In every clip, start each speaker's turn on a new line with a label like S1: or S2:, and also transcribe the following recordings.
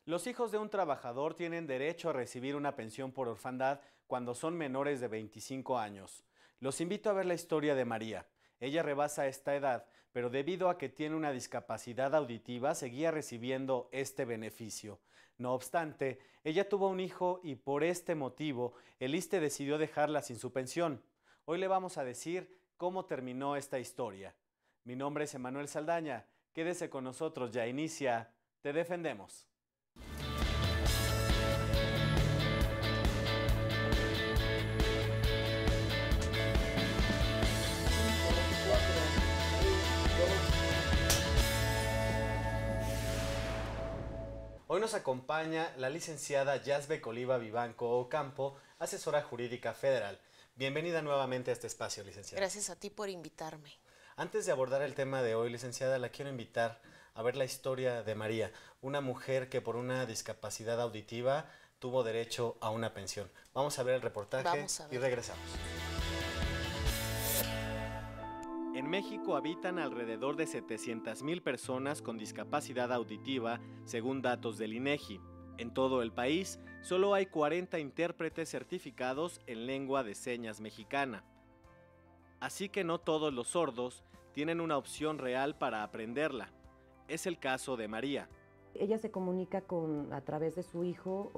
S1: Los hijos de un trabajador tienen derecho a recibir una pensión por orfandad cuando son menores de 25 años. Los invito a ver la historia de María. Ella rebasa esta edad, pero debido a que tiene una discapacidad auditiva, seguía recibiendo este beneficio. No obstante, ella tuvo un hijo y por este motivo, el ISSSTE decidió dejarla sin su pensión. Hoy le vamos a decir cómo terminó esta historia. Mi nombre es Emanuel Saldaña. Quédese con nosotros, ya inicia Te Defendemos. Hoy nos acompaña la licenciada Yazbek Oliva Vivanco Ocampo, asesora jurídica federal. Bienvenida nuevamente a este espacio, licenciada.
S2: Gracias a ti por invitarme.
S1: Antes de abordar el tema de hoy, licenciada, la quiero invitar a ver la historia de María, una mujer que por una discapacidad auditiva tuvo derecho a una pensión. Vamos a ver el reportaje y regresamos. En México habitan alrededor de 700,000 personas con discapacidad auditiva, según datos del INEGI. En todo el país, solo hay 40 intérpretes certificados en lengua de señas mexicana. Así que no todos los sordos tienen una opción real para aprenderla. Es el caso de María.
S3: Ella se comunica a través de su hijo,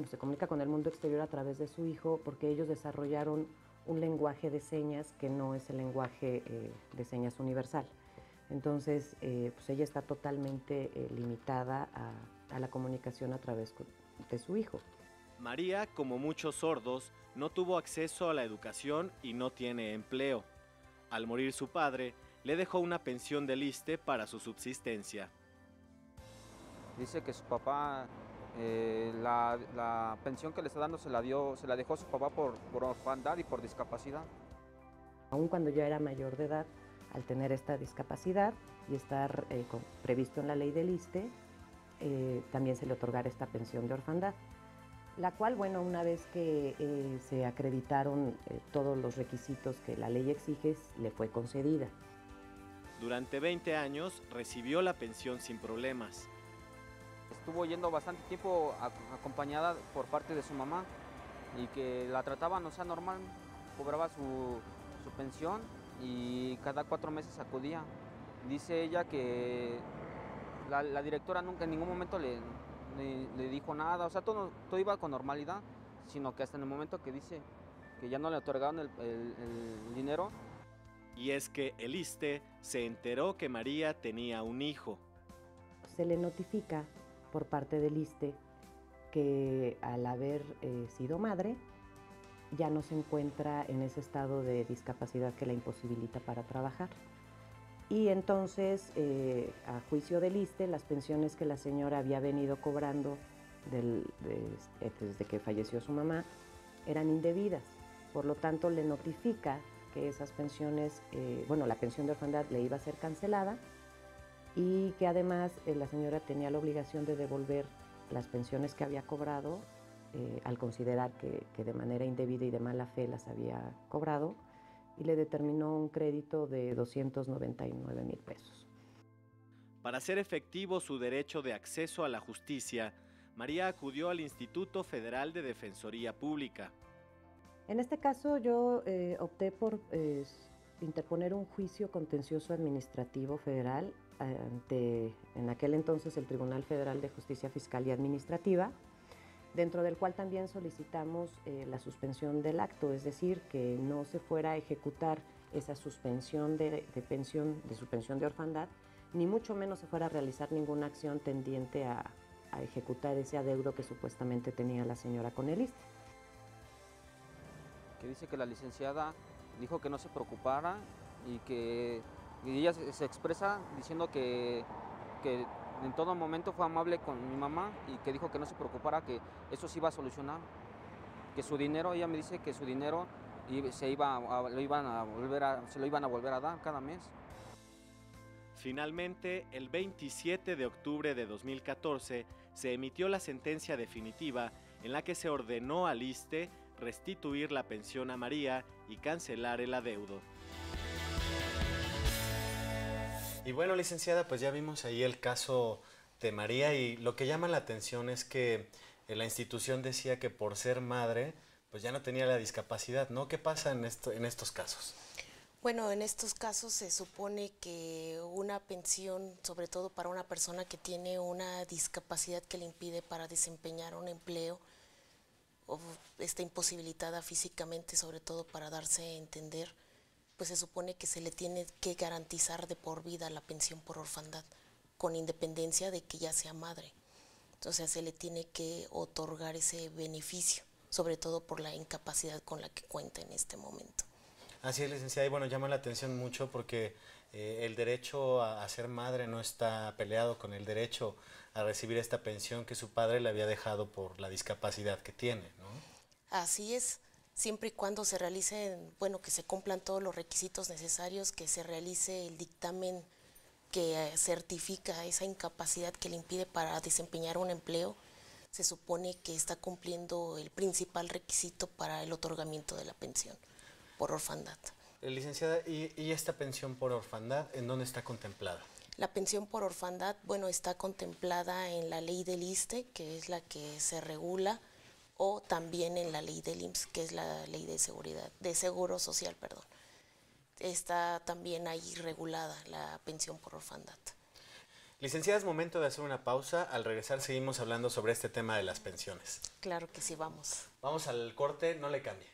S3: se comunica con el mundo exterior a través de su hijo porque ellos desarrollaron un lenguaje de señas que no es el lenguaje de señas universal. Entonces, pues ella está totalmente limitada a la comunicación a través de su hijo.
S1: María, como muchos sordos, no tuvo acceso a la educación y no tiene empleo. Al morir su padre, le dejó una pensión del ISSSTE para su subsistencia.
S4: Dice que su papá, la pensión que le está dando se la dejó su papá por orfandad y por discapacidad.
S3: Aun cuando ya era mayor de edad, al tener esta discapacidad y estar previsto en la ley del ISSSTE, también se le otorgará esta pensión de orfandad, la cual, bueno, una vez que se acreditaron todos los requisitos que la ley exige, le fue concedida.
S1: Durante 20 años recibió la pensión sin problemas.
S4: Estuvo yendo bastante tiempo acompañada por parte de su mamá y que la trataban, o sea, normal, cobraba su pensión y cada 4 meses acudía. Dice ella que la directora nunca en ningún momento le dijo nada, o sea, todo iba con normalidad, sino que hasta en el momento que dice que ya no le otorgaron el dinero.
S1: Y es que el ISSSTE se enteró que María tenía un hijo.
S3: Se le notifica por parte del ISSSTE que al haber sido madre, ya no se encuentra en ese estado de discapacidad que la imposibilita para trabajar. Y entonces, a juicio del ISSSTE, las pensiones que la señora había venido cobrando desde que falleció su mamá eran indebidas. Por lo tanto, le notifica que esas pensiones, la pensión de orfandad le iba a ser cancelada y que además la señora tenía la obligación de devolver las pensiones que había cobrado al considerar que de manera indebida y de mala fe las había cobrado, y le determinó un crédito de 299,000 pesos.
S1: Para hacer efectivo su derecho de acceso a la justicia, María acudió al Instituto Federal de Defensoría Pública.
S3: En este caso yo opté por interponer un juicio contencioso administrativo federal ante, en aquel entonces, el Tribunal Federal de Justicia Fiscal y Administrativa, dentro del cual también solicitamos la suspensión del acto, es decir, que no se fuera a ejecutar esa suspensión de su pensión de orfandad, ni mucho menos se fuera a realizar ninguna acción tendiente a ejecutar ese adeudo que supuestamente tenía la señora con el ISSSTE.
S4: Que dice que la licenciada dijo que no se preocupara y que ella se expresa diciendo que en todo momento fue amable con mi mamá y que dijo que no se preocupara, que eso se iba a solucionar, que su dinero, ella me dice que su dinero se lo iban a volver a dar cada mes.
S1: Finalmente, el 27 de octubre de 2014, se emitió la sentencia definitiva en la que se ordenó al ISSSTE restituir la pensión a María y cancelar el adeudo. Y bueno, licenciada, pues ya vimos ahí el caso de María, y lo que llama la atención es que la institución decía que por ser madre, pues ya no tenía la discapacidad, ¿no? ¿Qué pasa en estos casos?
S2: Bueno, en estos casos se supone que una pensión, sobre todo para una persona que tiene una discapacidad que le impide para desempeñar un empleo o está imposibilitada físicamente, sobre todo para darse a entender, pues se supone que se le tiene que garantizar de por vida la pensión por orfandad, con independencia de que ya sea madre. Entonces se le tiene que otorgar ese beneficio, sobre todo por la incapacidad con la que cuenta en este momento.
S1: Así es, licenciada, y bueno, llama la atención mucho porque el derecho a ser madre no está peleado con el derecho a recibir esta pensión que su padre le había dejado por la discapacidad que tiene, ¿no?
S2: Así es, siempre y cuando se realicen, bueno, que se cumplan todos los requisitos necesarios, que se realice el dictamen que certifica esa incapacidad que le impide para desempeñar un empleo, se supone que está cumpliendo el principal requisito para el otorgamiento de la pensión por orfandad.
S1: Licenciada, ¿y esta pensión por orfandad en dónde está contemplada?
S2: La pensión por orfandad, bueno, está contemplada en la ley del ISSSTE, que es la que se regula, o también en la ley del IMSS, que es la ley de seguro social, perdón. Está también ahí regulada la pensión por orfandad.
S1: Licenciada, es momento de hacer una pausa. Al regresar seguimos hablando sobre este tema de las pensiones.
S2: Claro que sí, vamos.
S1: Vamos al corte, no le cambie.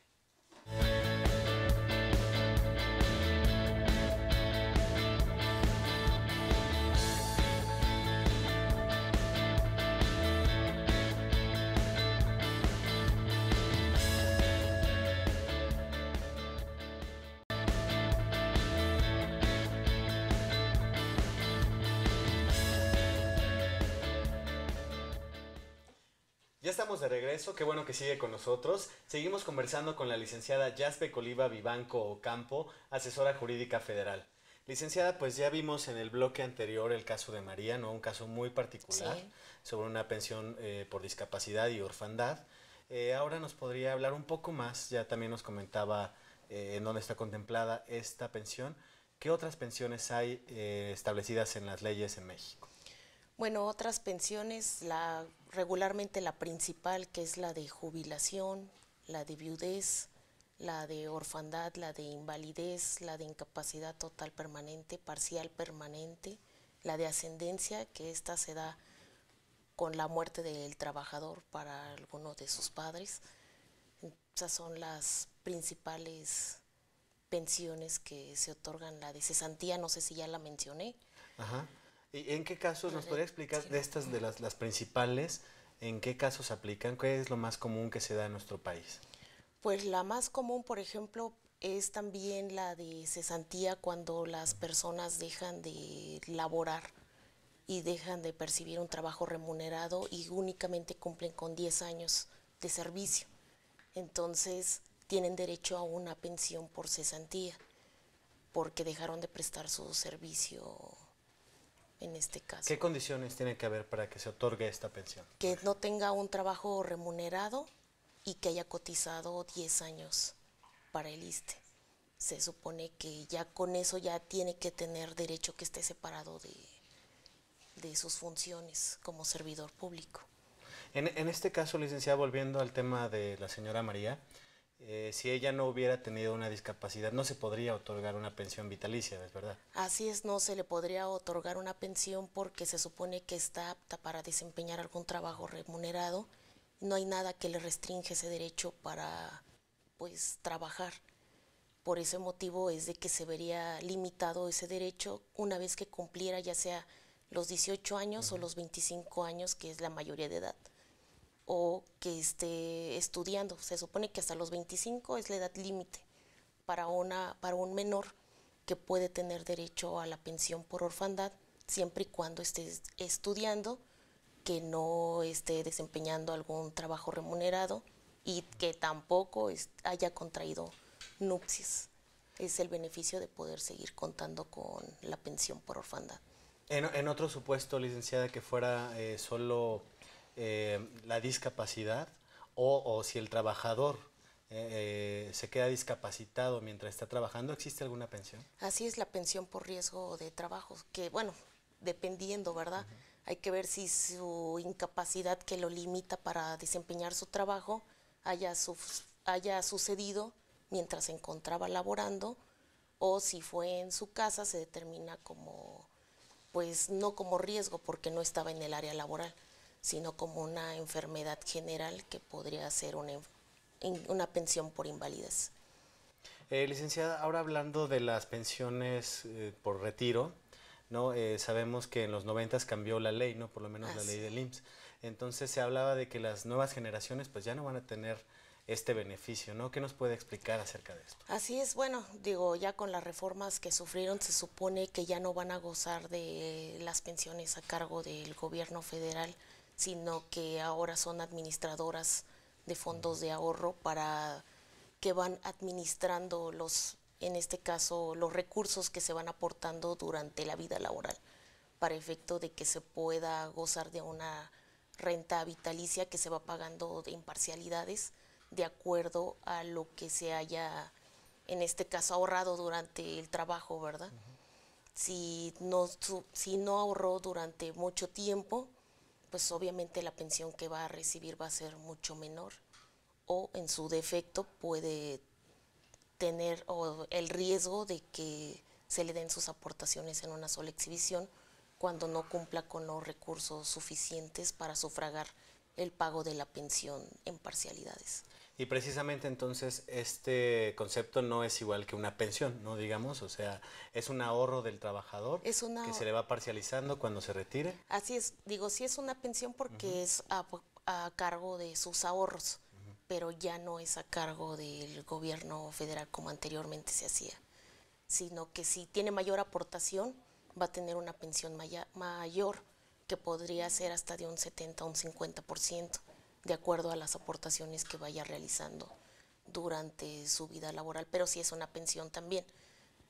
S1: Ya estamos de regreso, qué bueno que sigue con nosotros. Seguimos conversando con la licenciada Yazbe Coliva Vivanco Ocampo, asesora jurídica federal. Licenciada, pues ya vimos en el bloque anterior el caso de María, ¿no? Un caso muy particular, sí, sobre una pensión por discapacidad y orfandad. Ahora nos podría hablar un poco más, ya también nos comentaba en dónde está contemplada esta pensión. ¿Qué otras pensiones hay establecidas en las leyes en México?
S2: Bueno, otras pensiones, regularmente la principal, que es la de jubilación, la de viudez, la de orfandad, la de invalidez, la de incapacidad total permanente, parcial permanente, la de ascendencia, que esta se da con la muerte del trabajador para alguno de sus padres. Esas son las principales pensiones que se otorgan. La de cesantía, no sé si ya la mencioné.
S1: Ajá. ¿Y en qué casos nos podría explicar de estas, de las principales, en qué casos aplican? ¿Qué es lo más común que se da en nuestro país?
S2: Pues la más común, por ejemplo, es también la de cesantía, cuando las personas dejan de laborar y dejan de percibir un trabajo remunerado y únicamente cumplen con 10 años de servicio. Entonces tienen derecho a una pensión por cesantía, porque dejaron de prestar su servicio en este caso.
S1: ¿Qué condiciones tiene que haber para que se otorgue esta pensión?
S2: Que no tenga un trabajo remunerado y que haya cotizado 10 años para el ISSSTE. Se supone que ya con eso ya tiene que tener derecho, que esté separado de sus funciones como servidor público.
S1: En este caso, licenciada, volviendo al tema de la señora María, si ella no hubiera tenido una discapacidad, no se podría otorgar una pensión vitalicia, ¿es verdad?
S2: Así es, no se le podría otorgar una pensión porque se supone que está apta para desempeñar algún trabajo remunerado. No hay nada que le restringe ese derecho para, pues, trabajar. Por ese motivo es de que se vería limitado ese derecho una vez que cumpliera ya sea los 18 años o los 25 años, que es la mayoría de edad, o que esté estudiando. Se supone que hasta los 25 es la edad límite para un menor que puede tener derecho a la pensión por orfandad, siempre y cuando esté estudiando, que no esté desempeñando algún trabajo remunerado y que tampoco haya contraído nupcias. Es el beneficio de poder seguir contando con la pensión por orfandad.
S1: En otro supuesto, licenciada, que fuera solo la discapacidad o si el trabajador se queda discapacitado mientras está trabajando, ¿existe alguna pensión?
S2: Así es, la pensión por riesgo de trabajo, que bueno, dependiendo, ¿verdad? Hay que ver si su incapacidad que lo limita para desempeñar su trabajo haya sucedido mientras se encontraba laborando, o si fue en su casa, se determina como, pues no como riesgo porque no estaba en el área laboral, sino como una enfermedad general que podría ser una pensión por invalidez.
S1: Licenciada, ahora hablando de las pensiones por retiro, ¿no? Sabemos que en los 90 cambió la ley, ¿no? Por lo menos la ley del IMSS. Entonces se hablaba de que las nuevas generaciones pues ya no van a tener este beneficio, ¿no? ¿Qué nos puede explicar acerca de esto?
S2: Así es, bueno, digo, ya con las reformas que sufrieron se supone que ya no van a gozar de las pensiones a cargo del gobierno federal, sino que ahora son administradoras de fondos de ahorro para que van administrando en este caso, los recursos que se van aportando durante la vida laboral, para efecto de que se pueda gozar de una renta vitalicia que se va pagando de imparcialidades de acuerdo a lo que se haya, en este caso, ahorrado durante el trabajo, ¿verdad? Si no ahorró durante mucho tiempo, pues obviamente la pensión que va a recibir va a ser mucho menor, o en su defecto puede tener el riesgo de que se le den sus aportaciones en una sola exhibición cuando no cumpla con los recursos suficientes para sufragar el pago de la pensión en parcialidades.
S1: Y precisamente entonces este concepto no es igual que una pensión, ¿no? Digamos, o sea, es un ahorro del trabajador que se le va parcializando cuando se retire.
S2: Así es, digo, sí es una pensión porque es a cargo de sus ahorros, pero ya no es a cargo del gobierno federal como anteriormente se hacía, sino que si tiene mayor aportación va a tener una pensión mayor, que podría ser hasta de un 70 o un 50%, de acuerdo a las aportaciones que vaya realizando durante su vida laboral. Pero sí es una pensión también,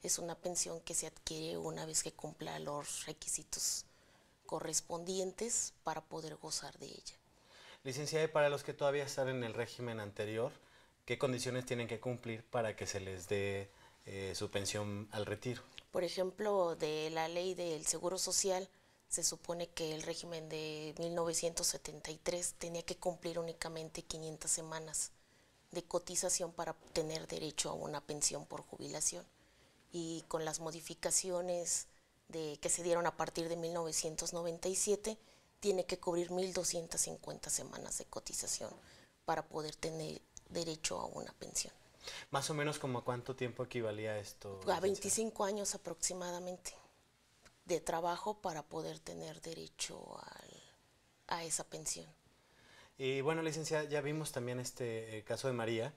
S2: es una pensión que se adquiere una vez que cumpla los requisitos correspondientes para poder gozar de ella.
S1: Licenciada, y para los que todavía están en el régimen anterior, ¿qué condiciones tienen que cumplir para que se les dé su pensión al retiro?
S2: Por ejemplo, de la ley del Seguro Social, se supone que el régimen de 1973 tenía que cumplir únicamente 500 semanas de cotización para tener derecho a una pensión por jubilación. Y con las modificaciones que se dieron a partir de 1997, tiene que cubrir 1.250 semanas de cotización para poder tener derecho a una pensión.
S1: Más o menos, ¿como cuánto tiempo equivalía esto?
S2: A 25 años aproximadamente de trabajo para poder tener derecho a esa pensión.
S1: Y bueno, licenciada, ya vimos también este caso de María.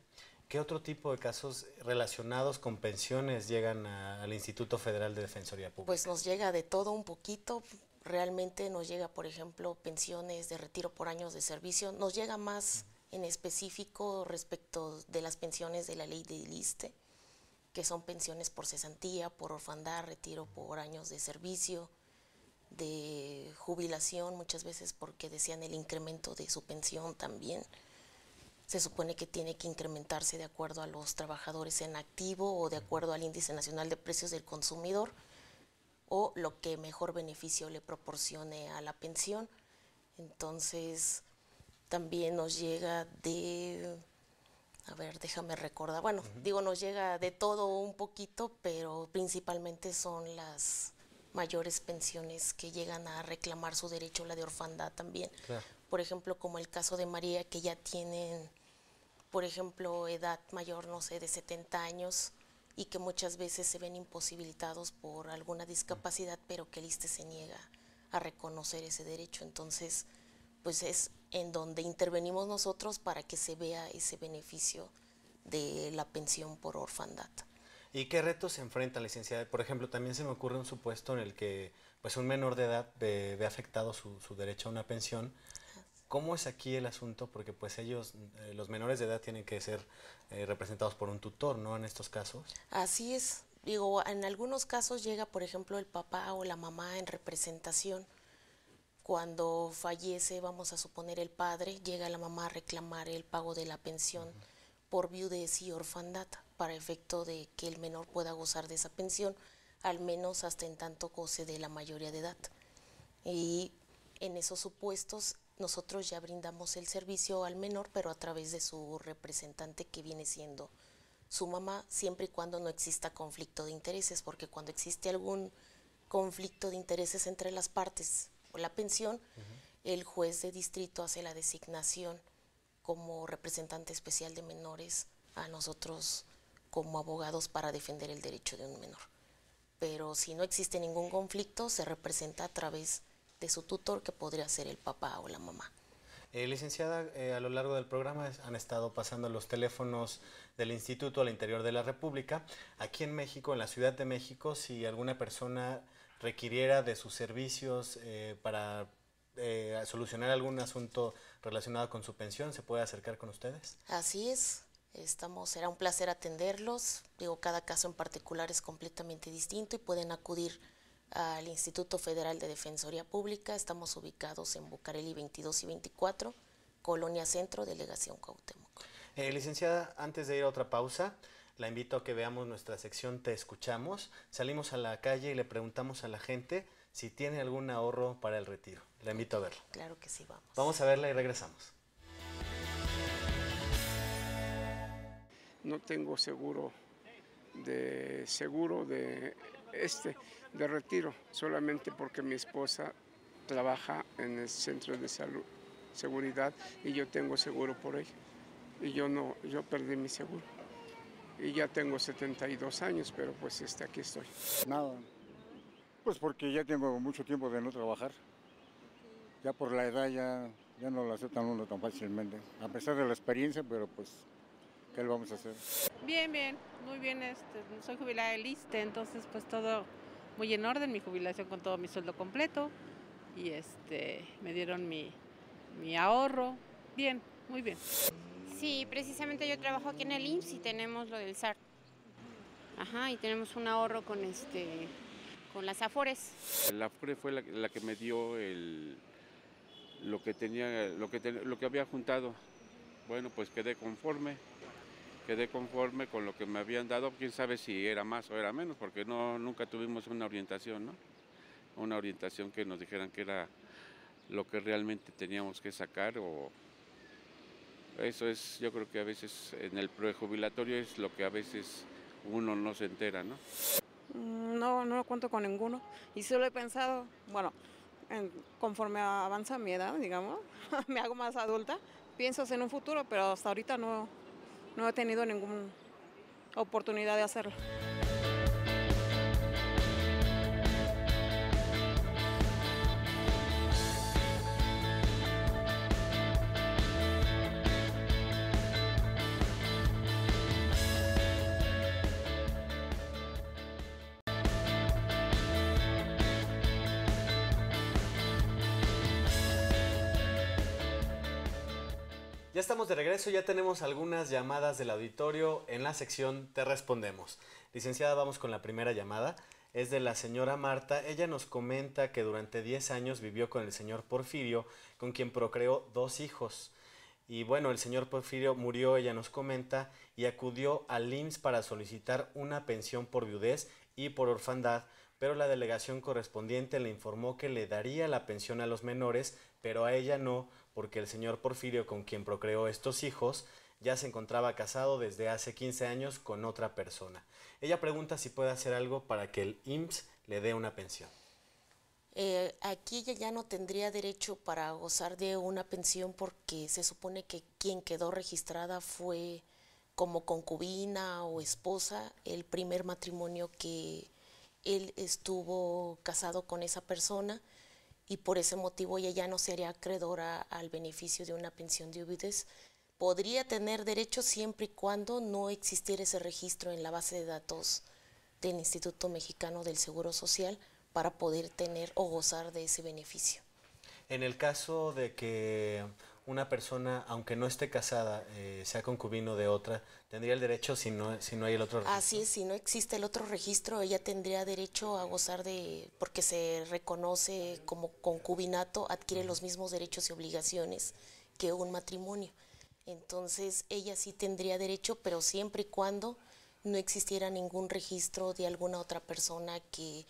S1: ¿Qué otro tipo de casos relacionados con pensiones llegan al Instituto Federal de Defensoría Pública?
S2: Pues nos llega de todo un poquito. Realmente nos llega, por ejemplo, pensiones de retiro por años de servicio. Nos llega más en específico respecto de las pensiones de la ley del ISSSTE, que son pensiones por cesantía, por orfandad, retiro por años de servicio, de jubilación, muchas veces porque desean el incremento de su pensión también. Se supone que tiene que incrementarse de acuerdo a los trabajadores en activo o de acuerdo al Índice Nacional de Precios del Consumidor, o lo que mejor beneficio le proporcione a la pensión. Entonces, también nos llega déjame recordar, bueno, digo, nos llega de todo un poquito, pero principalmente son las mayores pensiones que llegan a reclamar su derecho, la de orfandad también.
S1: Claro.
S2: Por ejemplo, como el caso de María, que ya tienen, por ejemplo, edad mayor, no sé, de 70 años, y que muchas veces se ven imposibilitados por alguna discapacidad, pero que el ISSSTE se niega a reconocer ese derecho. Entonces, pues es en donde intervenimos nosotros para que se vea ese beneficio de la pensión por orfandad.
S1: ¿Y qué retos se enfrentan, licenciada? Por ejemplo, también se me ocurre un supuesto en el que pues un menor de edad ve afectado su derecho a una pensión. ¿Cómo es aquí el asunto? Porque pues ellos, los menores de edad, tienen que ser representados por un tutor, ¿no? En estos casos.
S2: Así es. Digo, en algunos casos llega, por ejemplo, el papá o la mamá en representación. Cuando fallece, vamos a suponer el padre, llega la mamá a reclamar el pago de la pensión por viudez y orfandad, para efecto de que el menor pueda gozar de esa pensión, al menos hasta en tanto goce de la mayoría de edad. Y En esos supuestos nosotros ya brindamos el servicio al menor, pero a través de su representante, que viene siendo su mamá, siempre y cuando no exista conflicto de intereses, porque cuando existe algún conflicto de intereses entre las partes o la pensión, el juez de distrito hace la designación como representante especial de menores a nosotros como abogados para defender el derecho de un menor. Pero si no existe ningún conflicto, se representa a través de su tutor, que podría ser el papá o la mamá.
S1: Licenciada, a lo largo del programa han estado pasando los teléfonos del Instituto al interior de la República. Aquí en México, en la Ciudad de México, si alguna persona requiriera de sus servicios para solucionar algún asunto relacionado con su pensión, ¿se puede acercar con ustedes?
S2: Así es, será un placer atenderlos. Digo, cada caso en particular es completamente distinto y pueden acudir al Instituto Federal de Defensoría Pública. Estamos ubicados en Bucareli 22 y 24, Colonia Centro, Delegación Cuauhtémoc.
S1: Licenciada, antes de ir a otra pausa, la invito a que veamos nuestra sección Te Escuchamos. Salimos a la calle y le preguntamos a la gente si tiene algún ahorro para el retiro. La invito a verla.
S2: Claro que sí, vamos.
S1: Vamos a verla y regresamos.
S5: No tengo seguro de retiro, solamente porque mi esposa trabaja en el centro de salud, seguridad, y yo tengo seguro por ella. Y yo perdí mi seguro. Y ya tengo 72 años, pero pues aquí estoy.
S6: Nada, pues porque ya tengo mucho tiempo de no trabajar. Ya por la edad ya no lo aceptan uno tan fácilmente, a pesar de la experiencia, pero pues, ¿qué le vamos a hacer?
S7: Bien, muy bien. Soy jubilada del ISSSTE, entonces pues todo muy en orden, mi jubilación con todo mi sueldo completo y me dieron mi ahorro. Bien, muy bien.
S8: Sí, precisamente yo trabajo aquí en el IMSS y tenemos lo del SAR. Ajá, y tenemos un ahorro con las Afores.
S9: La Afore fue la que me dio lo que había juntado. Bueno, pues quedé conforme con lo que me habían dado. Quién sabe si era más o era menos, porque nunca tuvimos una orientación, ¿no? Una orientación que nos dijeran que era lo que realmente teníamos que sacar. O eso es, yo creo que a veces en el prejubilatorio es lo que a veces uno no se entera, ¿no?
S7: No cuento con ninguno y solo he pensado, bueno, conforme avanza mi edad, digamos, me hago más adulta, pienso en un futuro, pero hasta ahorita no he tenido ninguna oportunidad de hacerlo.
S1: Ya estamos de regreso, ya tenemos algunas llamadas del auditorio en la sección Te Respondemos. Licenciada, vamos con la primera llamada. Es de la señora Marta. Ella nos comenta que durante 10 años vivió con el señor Porfirio, con quien procreó 2 hijos. Y bueno, el señor Porfirio murió, ella nos comenta, y acudió al IMSS para solicitar una pensión por viudez y por orfandad, pero la delegación correspondiente le informó que le daría la pensión a los menores, pero a ella no, porque el señor Porfirio, con quien procreó estos hijos, ya se encontraba casado desde hace 15 años con otra persona. Ella pregunta si puede hacer algo para que el IMSS le dé una pensión.
S2: Aquí ella ya no tendría derecho para gozar de una pensión, porque se supone que quien quedó registrada fue como concubina o esposa el primer matrimonio que él estuvo casado con esa persona, y por ese motivo ella ya no sería acreedora al beneficio de una pensión de viudez. Podría tener derecho siempre y cuando no existiera ese registro en la base de datos del Instituto Mexicano del Seguro Social para poder tener o gozar de ese beneficio.
S1: En el caso de que una persona, aunque no esté casada, sea concubino de otra, ¿tendría el derecho si no hay el otro registro?
S2: Así es, si no existe el otro registro, ella tendría derecho a gozar porque se reconoce como concubinato, adquiere los mismos derechos y obligaciones que un matrimonio. Entonces, ella sí tendría derecho, pero siempre y cuando no existiera ningún registro de alguna otra persona que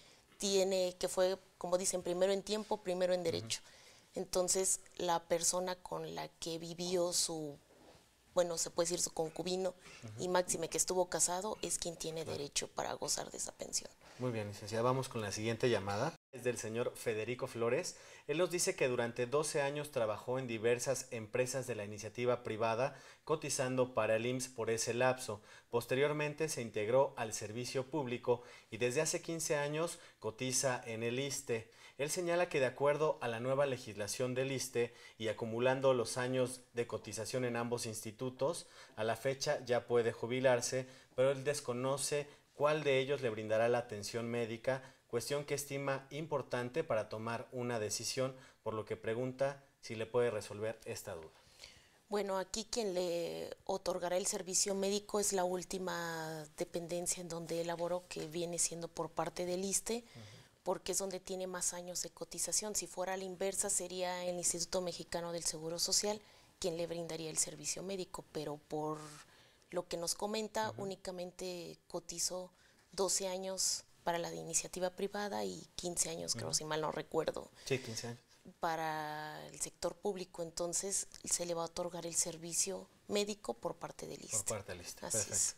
S2: fue, como dicen, primero en tiempo, primero en derecho. Entonces, la persona con la que vivió su, bueno, se puede decir su concubino, y máxime que estuvo casado, es quien tiene derecho para gozar de esa pensión.
S1: Muy bien, licenciada. Vamos con la siguiente llamada. Es del señor Federico Flores. Él nos dice que durante 12 años trabajó en diversas empresas de la iniciativa privada, cotizando para el IMSS por ese lapso. Posteriormente se integró al servicio público y desde hace 15 años cotiza en el ISSSTE. Él señala que de acuerdo a la nueva legislación del ISSSTE y acumulando los años de cotización en ambos institutos, a la fecha ya puede jubilarse, pero él desconoce cuál de ellos le brindará la atención médica, cuestión que estima importante para tomar una decisión, por lo que pregunta si le puede resolver esta duda.
S2: Bueno, aquí quien le otorgará el servicio médico es la última dependencia en donde elaboró, que viene siendo por parte del ISSSTE, porque es donde tiene más años de cotización. Si fuera a la inversa, sería el Instituto Mexicano del Seguro Social quien le brindaría el servicio médico, pero por lo que nos comenta, únicamente cotizó 12 años para la de iniciativa privada y 15 años, creo, si mal no recuerdo.
S1: Sí, 15 años.
S2: Para el sector público, entonces se le va a otorgar el servicio médico por parte del ISSSTE.
S1: Por parte del ISSSTE,
S2: Así
S1: perfecto.
S2: es.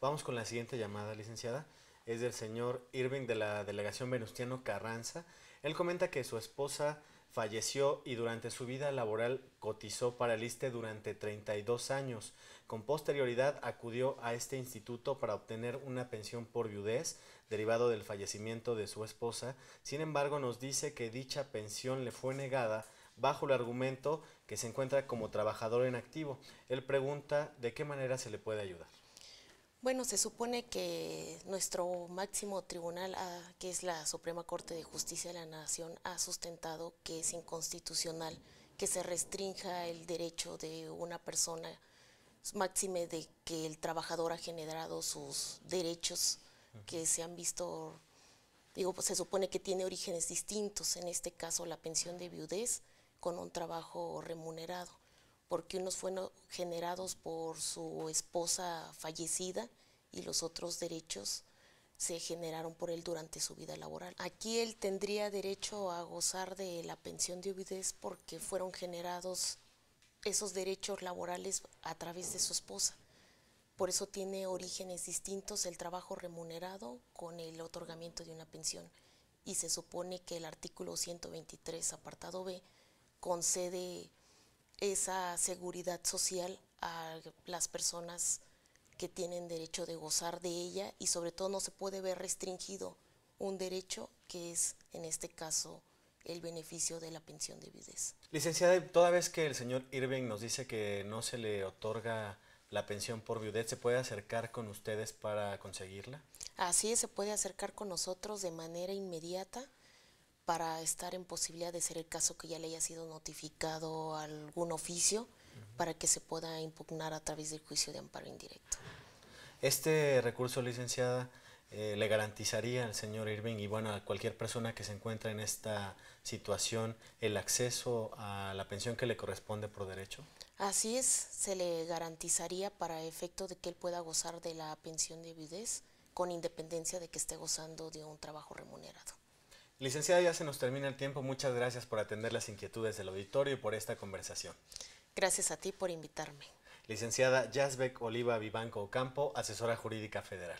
S1: Vamos con la siguiente llamada, licenciada. Es del señor Irving de la delegación Venustiano Carranza. Él comenta que su esposa falleció y durante su vida laboral cotizó para el ISSSTE durante 32 años. Con posterioridad acudió a este instituto para obtener una pensión por viudez derivado del fallecimiento de su esposa. Sin embargo, nos dice que dicha pensión le fue negada bajo el argumento que se encuentra como trabajador en activo. Él pregunta de qué manera se le puede ayudar.
S2: Bueno, se supone que nuestro máximo tribunal, que es la Suprema Corte de Justicia de la Nación, ha sustentado que es inconstitucional que se restrinja el derecho de una persona, máxime de que el trabajador ha generado sus derechos que se han visto, digo, pues se supone que tiene orígenes distintos, en este caso la pensión de viudez con un trabajo remunerado, porque unos fueron generados por su esposa fallecida y los otros derechos se generaron por él durante su vida laboral. Aquí él tendría derecho a gozar de la pensión de viudez porque fueron generados esos derechos laborales a través de su esposa. Por eso tiene orígenes distintos el trabajo remunerado con el otorgamiento de una pensión. Y se supone que el artículo 123, apartado B, concede esa seguridad social a las personas que tienen derecho de gozar de ella, y sobre todo no se puede ver restringido un derecho que es, en este caso, el beneficio de la pensión de viudez.
S1: Licenciada, toda vez que el señor Irving nos dice que no se le otorga la pensión por viudez, ¿se puede acercar con ustedes para conseguirla?
S2: Así es, se puede acercar con nosotros de manera inmediata para estar en posibilidad de ser el caso que ya le haya sido notificado algún oficio para que se pueda impugnar a través del juicio de amparo indirecto.
S1: Este recurso, licenciada, le garantizaría al señor Irving y bueno, a cualquier persona que se encuentre en esta situación el acceso a la pensión que le corresponde por derecho.
S2: Así es, se le garantizaría para efecto de que él pueda gozar de la pensión de viudez con independencia de que esté gozando de un trabajo remunerado.
S1: Licenciada, ya se nos termina el tiempo. Muchas gracias por atender las inquietudes del auditorio y por esta conversación.
S2: Gracias a ti por invitarme.
S1: Licenciada Yazbek Oliva Vivanco Ocampo, asesora jurídica federal.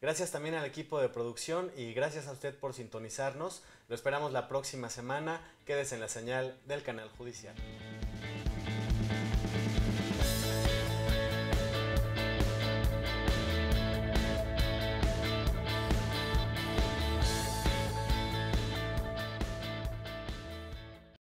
S1: Gracias también al equipo de producción y gracias a usted por sintonizarnos. Lo esperamos la próxima semana. Quédese en la señal del canal judicial.